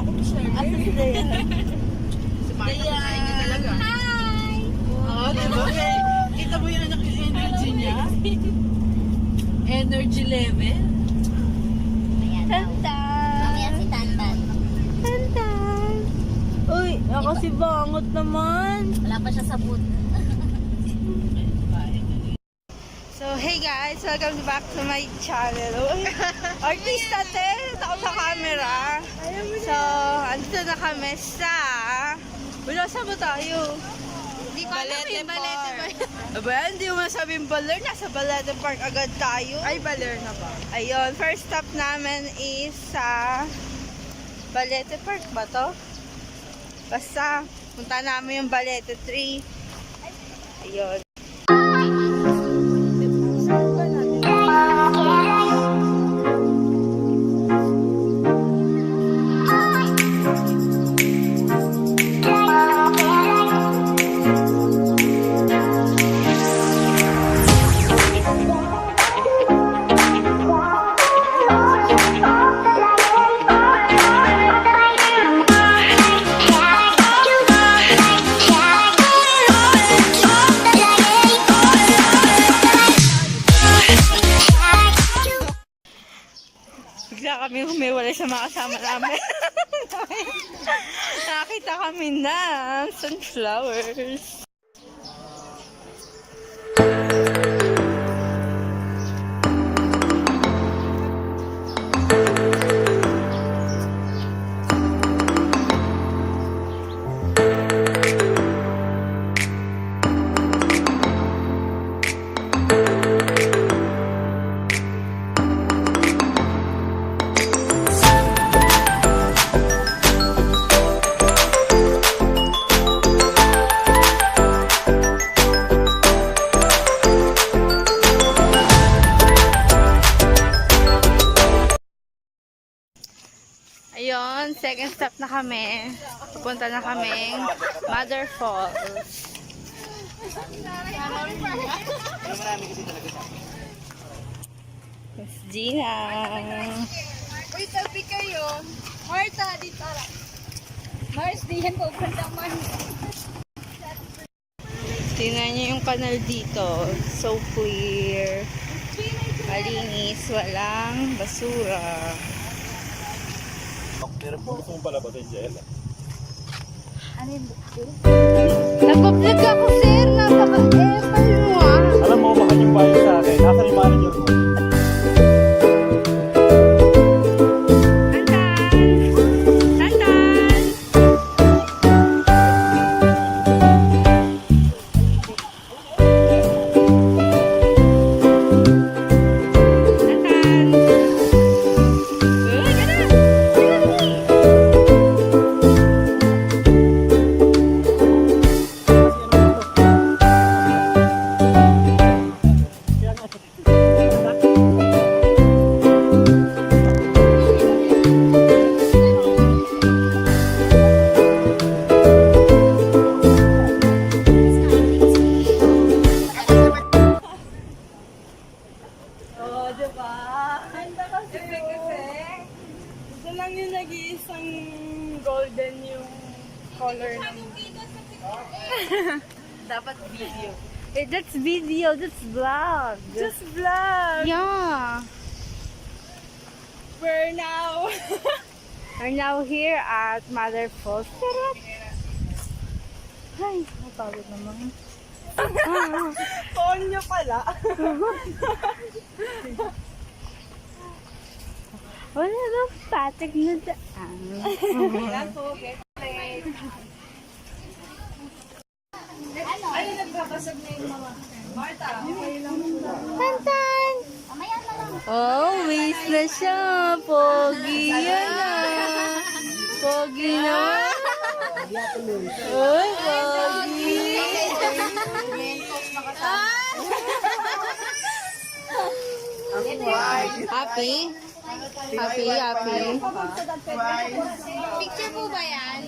ako to siya. Asa si Dayan? Si Marta kakain niya talaga. Hi! Oo, diba? Kita mo yung anak yung energy niya? Energy level. Tantan! si Tantan. Tantan! Uy, ako si Bangot naman. Wala pa siya sa boot. So, hey guys! Welcome back to my channel. Uy, artista te! Ako sa camera. So, andito na kami sa... Wala, saan ba tayo? Hindi ko alam yung balete. Aba, hindi mo masabing Baler. Nasa Balete Park agad tayo. Ay, Baler na ba? Ayun, first stop namin is sa Balete Park ba to? Basta, punta namin yung Balete 3. Ayun. Bigla kami humiwalay sa mga kasama namin. Nakakita kami ng sunflowers. Ayun, second stop na kami. Pupunta na kaming Mother Falls. Miss Gina. Uy, tabi kayo. Marta, dito. Mars, diyan ko. Ganda Mars. Tingnan niyo yung kanal dito. So clear. Malinis. Walang basura. Pero gusto mo pala ba ito yung Shella? Ano yung Nagpa-vlog ako, sir. Napaka-epal mo, ah. Alam mo, baka yung bayo sa akin. Nasa yung manager mo. Isang golden yung color ng... Dapat video. Eh, that's video, that's vlog. Just vlog. Yeah. We're now. We're now here at Mother Falls. Sarap. Ay, matawid naman. Phone nyo pala. Wala daw patik na daan. Yan po, get late. Ano nagbabasag na yung mga... Marta, okay lang. Tantan! Mamaya na lang. Oh, waste na siya. Pogi yan ah. Pogi na. Uy, pogi. Happy? Happy, happy. Picture po ba yan?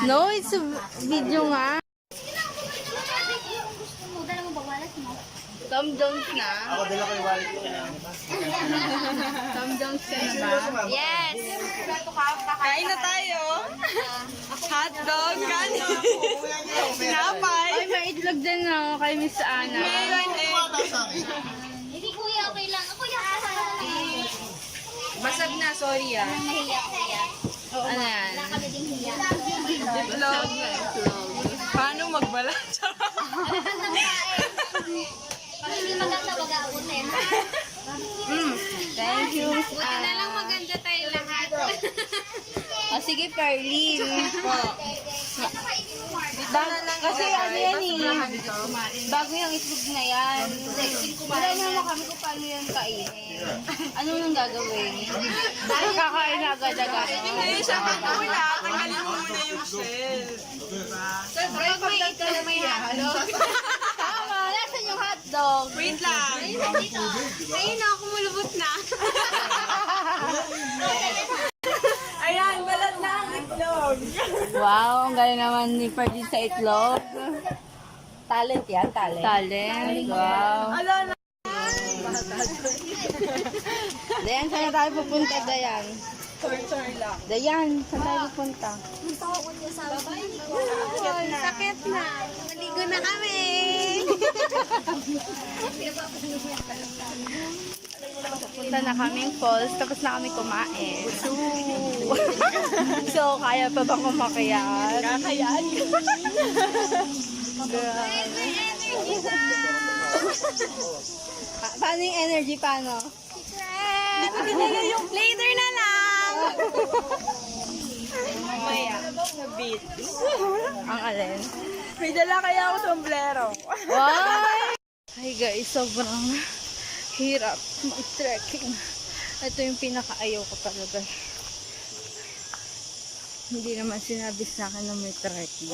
No, it's a video nga. Gusto mo, dala mo ba? Walas mo? Ito, Tom Jones na? Ako dala ko yung wallet ko. Tom Jones ka na ba? Yes. Kain na tayo. Hotdog, kanin. Sinapay. Ay, may itlog din na kay Miss Ana. Meron eh. Hindi kuya, okay lang. Kuya, Basag na, sorry ah. nahiya kuya. Ano yan? Wala kami ding hiya. Itlog. Paano magbalat? Pag hindi maganda, wag aabutin. Thank you, Miss Buti na lang Ana. maganda tayo lahat. O sige, Perlin. Kasi ano yan eh. Bago yung itlog na yan. Wala naman kami kung paano yan kainin. Ano nang gagawin? Kakain na agad-agad. Hindi siya pagkawala, tanggalin mo muna yung shell. Siyempre, pag nagkala may halo. Tama, nasan yung hotdog? Wait lang. Dito. Ayun na, kumulubot na. Ayan, balat na ang itlog. Wow, ang galing naman ni Perlin sa itlog. Talent yan, talent. Talent, wow. Ala na. Dayan, saan na tayo pupunta, Dayan? Sorry lang. Dayan, saan tayo pupunta? Takot niya sa bahay. Sakit na. Maligo na kami. Punta na kaming falls, tapos na kami kumain. So, kaya pa bang kumakayat? Kakayaan. Paano yung energy? Paano? Hindi ko tinigil yung later na lang. Mamaya. Nabit. Ang alin? May dala kaya ako sombrero. Wow! Ay guys, sobrang hirap mag-trekking. Ito yung pinaka-ayaw ko talaga. Hindi naman sinabi sa akin na may trekking.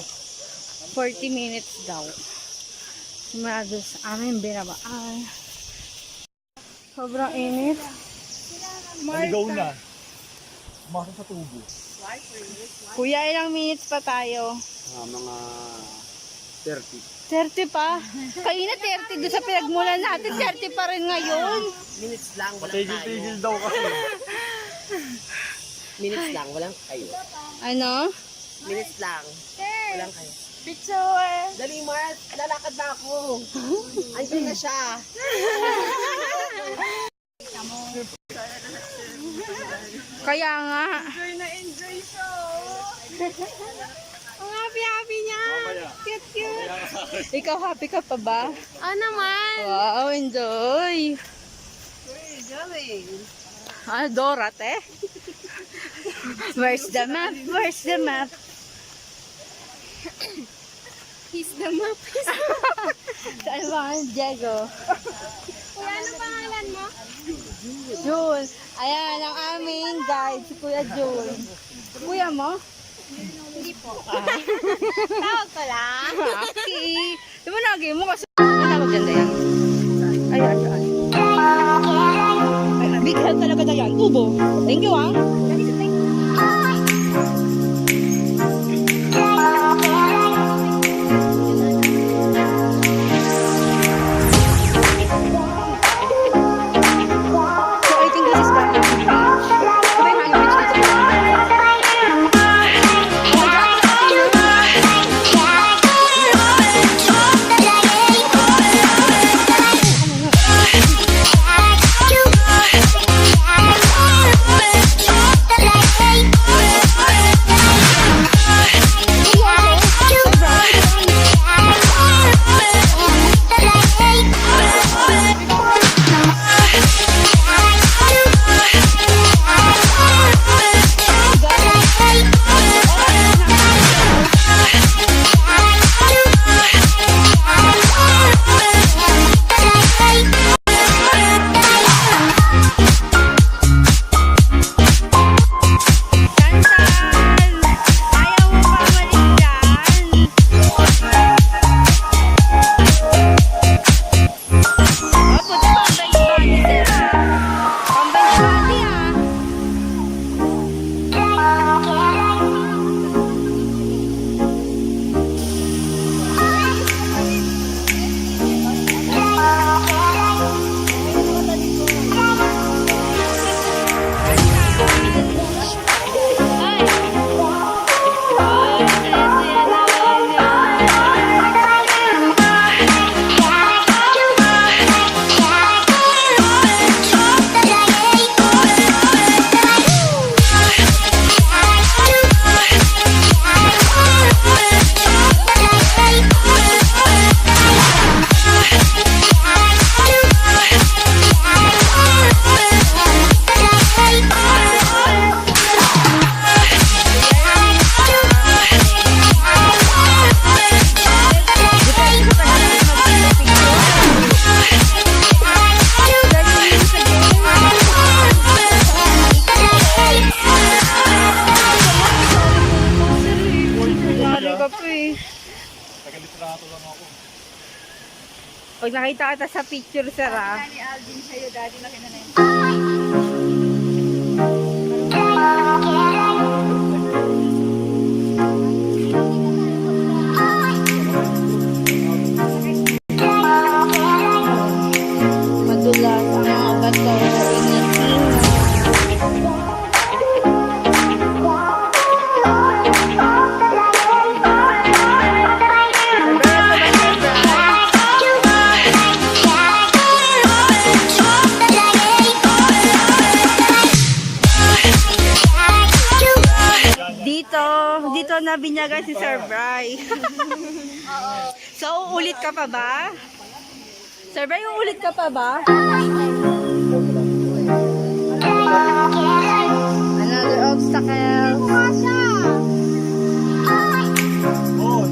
40 minutes daw. Simula doon sa amin binabaan. Sobrang init. Maligaw na. Masa sa tubo. Kuya, ilang minutes pa tayo? Mga 30. 30 pa? Kanina 30 doon sa pinagmulan natin. 30 pa rin ngayon. Minutes lang, walang Tigil-tigil daw kasi. Minutes lang, walang kayo. Ano? Minutes lang, walang kayo. Picture. Dali, Mart, lalakad na ako. Andiyan na siya. Kaya nga. Enjoy na enjoy siya. Ang happy-happy niya. Mamaya. Cute. Ikaw happy ka pa ba? naman? Wow, enjoy. Dora, te. Where's the map? Where's the map? He's the map. Saan ba ang Diego? Kuya, ano pangalan mo? June. Ayan, ang aming guide, si Kuya June. Kuya mo? Hindi po. Tawag ko lang. Okay. Di ba nagay mo kasi tawag ganda yan? Ayan. Ay, big help talaga na yan. Tubo. Thank you, ah. So, I think this is back to the beach. Sabay hangin beach kasi. Pag nakita kita sa picture, sir, ah. Ni Alvin sa'yo, daddy, laki na yun. Madulas ang mga bato sa Pilipinas. Dito na binyagan si Sir Bry. So, uulit ka pa ba? Sir Bry, uulit ka pa ba? Another obstacle. Sa tubo.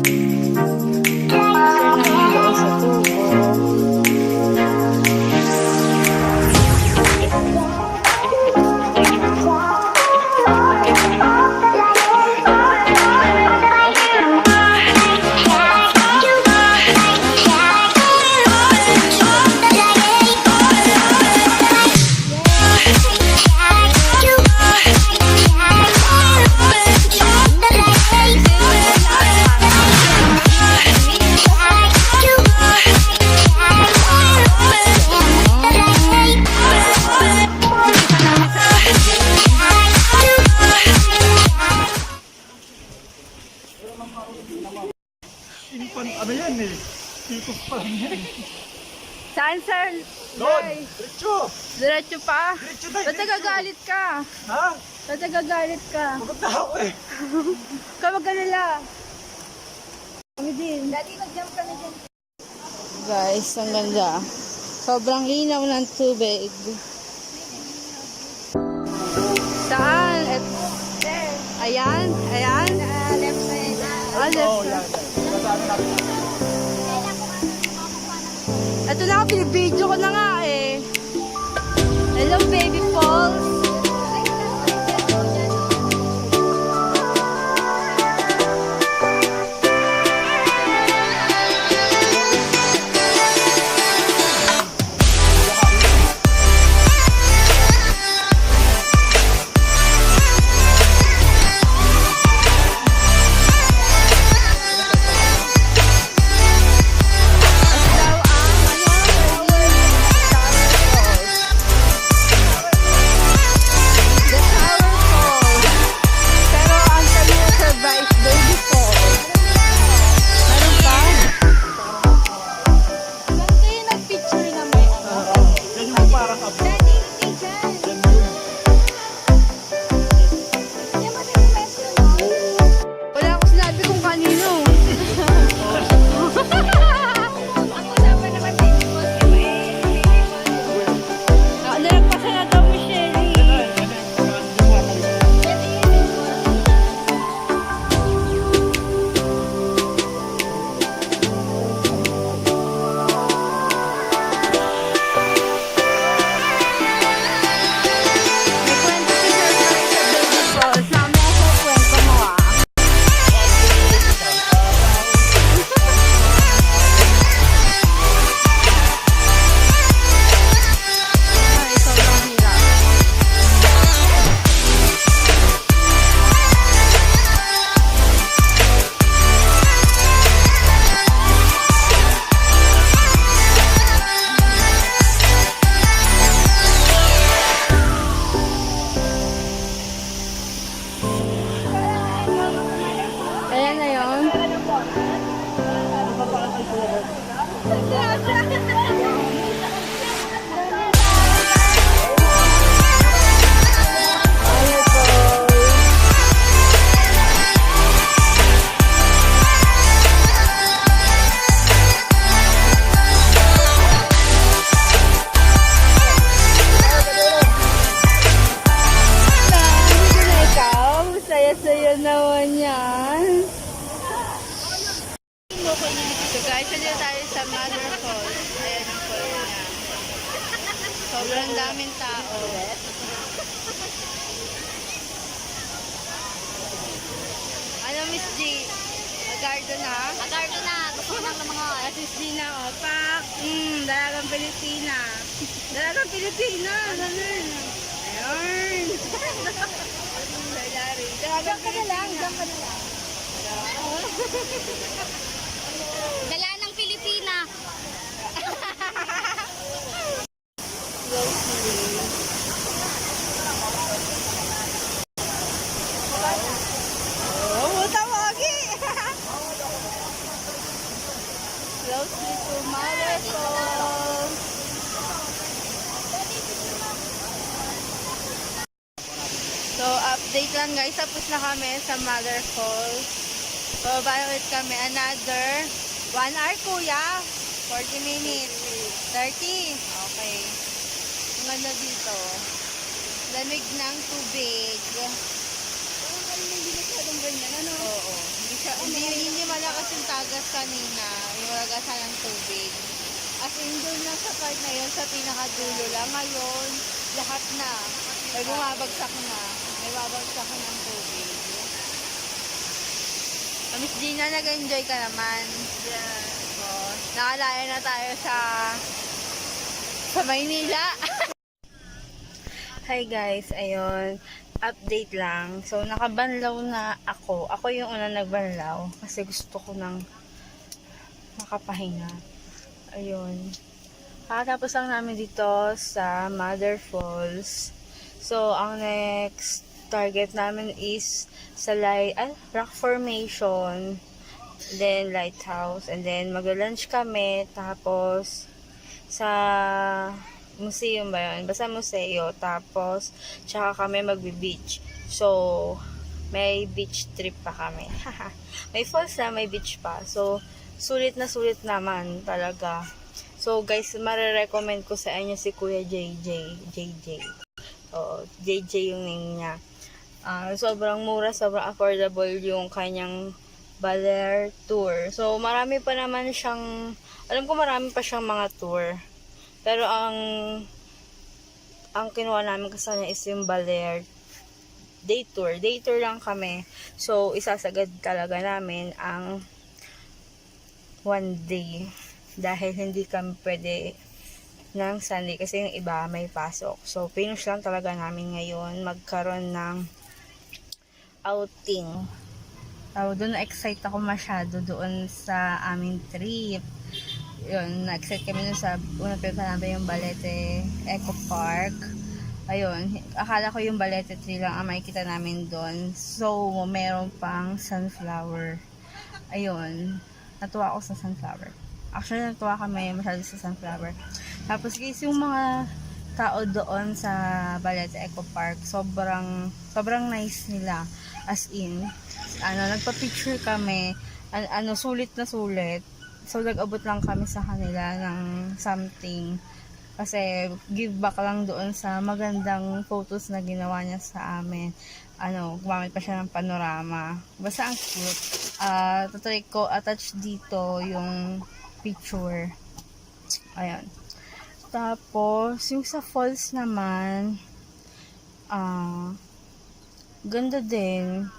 Ano yan eh? Tipos pa rin yan. Saan, sir? Doon! Diretso! Diretso pa? Diretso tayo! Ba't nagagalit ka? Ha? Ba't nagagalit ka? Pagod na ako eh! Kapag kanila. Kami din. Daddy, nag-jump ka na dyan. Guys, ang ganda. Sobrang linaw ng tubig. Saan? Ayan? Ayan? Left side. Ah, left Oo, side. yan. Kasama natin. Ito na ako, pinibidyo ko na nga eh. Hello, baby falls. Sobrang daming tao. Ano, Miss G? Agardo na. Agardo na. Gusto ko lang ng mga... Asis din na, o. Pak. Dalagang Pilipina. Dalagang Pilipina. Ganun. Ayun. Diyan ka na lang. Dala ng Pilipina. Oh, tawagi! Closely to Baler Falls. So, update lang guys. Tapos na kami sa Baler Falls. So, ulit kami. Another 1 hour, kuya. 40 minutes. 30. Okay. Ang ganda dito. Lamig ng tubig. Hindi masyadong ganyan, ano? Oo. Hindi malakas yung tagas kanina. Yung malagasan ng tubig. As in, doon na sa part na yun, sa pinakadulo lang. Ngayon, lahat na. May bumabagsak na. May babagsak ng tubig. Miss Gina, nag-enjoy ka naman. Yeah. So, nakalaya na tayo sa Maynila. Hi guys, ayun. Update lang. So, nakabanlaw na ako. Ako yung unang nagbanlaw kasi gusto ko nang makapahinga. Ayun. Kakatapos lang namin dito sa Baler Falls. So, ang next target namin is sa rock formation, then lighthouse, and then mag-lunch kami, tapos sa museum ba yun? Basta museo. Tapos, tsaka kami magbe-beach. So, may beach trip pa kami. May falls na, may beach pa. So, sulit na sulit naman talaga. So, guys, marirecommend ko sa inyo si Kuya JJ. Oo, JJ yung name niya. Sobrang mura, sobrang affordable yung kanyang Baler tour. So, marami pa naman siyang, alam ko marami pa siyang mga tour. Pero ang kinuha namin kasi niya is yung Baler day tour. Day tour lang kami. So, isasagad talaga namin ang 1 day. Dahil hindi kami pwede ng Sunday kasi yung iba may pasok. So, pinush lang talaga namin ngayon magkaroon ng outing. So, doon na-excite ako masyado doon sa aming trip. Yun, na-excite kami dun sa unang pinunta namin yung Balete Eco Park. Ayun, akala ko yung Balete tree lang ang makikita namin doon. So, meron pang sunflower. Ayun, natuwa ako sa sunflower. Actually, natuwa kami masyado sa sunflower. Tapos guys, yung mga tao doon sa Balete Eco Park, sobrang nice nila. As in, nagpa-picture kami, sulit na sulit. So, nag-abot lang kami sa kanila ng something. Kasi, give back lang doon sa magandang photos na ginawa niya sa amin. Gumamit pa siya ng panorama. Basta ang cute. Tatry ko attach dito yung picture. Ayan. Tapos, yung sa falls naman, ganda din.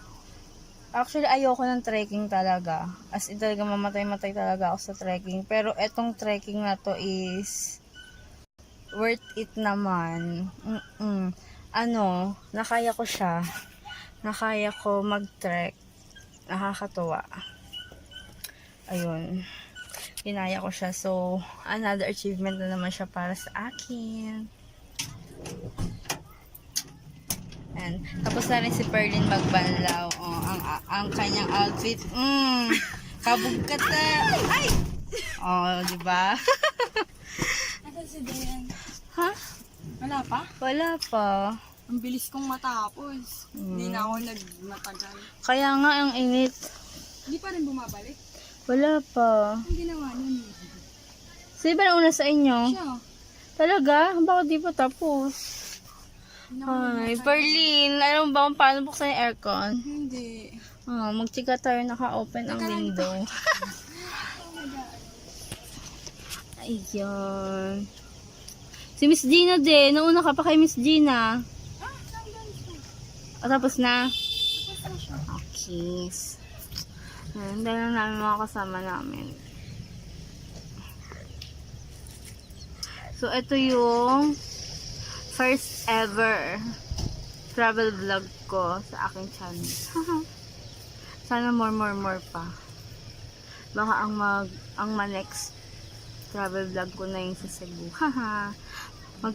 Actually, ayoko ng trekking talaga. As in, talaga mamatay-matay talaga ako sa trekking. Pero etong trekking na to is worth it naman. Nakaya ko siya. Nakaya ko mag-trek. Nakakatuwa. Ayun. Kinaya ko siya. So, another achievement na naman siya para sa akin. And, tapos na rin si Perlin magbanlaw. Oh, ang kanyang outfit. Kabugkat na. Ay! Oh, diba? Asan si Dayan? Ha? Wala pa? Wala pa. Ang bilis kong matapos. Hindi na ako nagmatagal. Kaya nga, ang init. Hindi pa rin bumabalik. Wala pa. Ang ginawa nun. Sino ba nauna sa inyo? Siya. Talaga? Bakit di pa tapos? Ay, Perlin, alam mo ba kung paano buksan yung aircon? Hindi. Magchika tayo naka-open ang window. Ayun. Si Miss Gina din. Nauna ka pa kay Miss Gina. Tapos na? Okay. Hindi lang namin mga kasama namin. So, ito yung first ever travel vlog ko sa aking channel. Sana more pa. Baka ang next travel vlog ko na yung sa Cebu.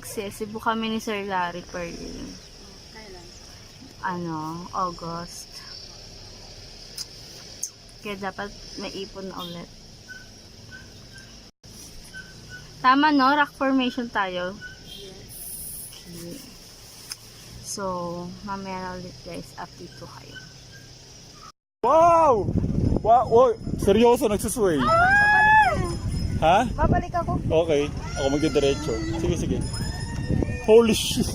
Cebu kami ni Sir Larry per August. Kaya dapat may ipon na ulit. Tama, no? Rock formation tayo. Okay. So, mamaya na ulit guys. Update ko kayo. Wow! Wow! Oh, seryoso, nagsusway. Ha? Babalik ako. Okay. Ako magdidiretso. Sige. Holy shit!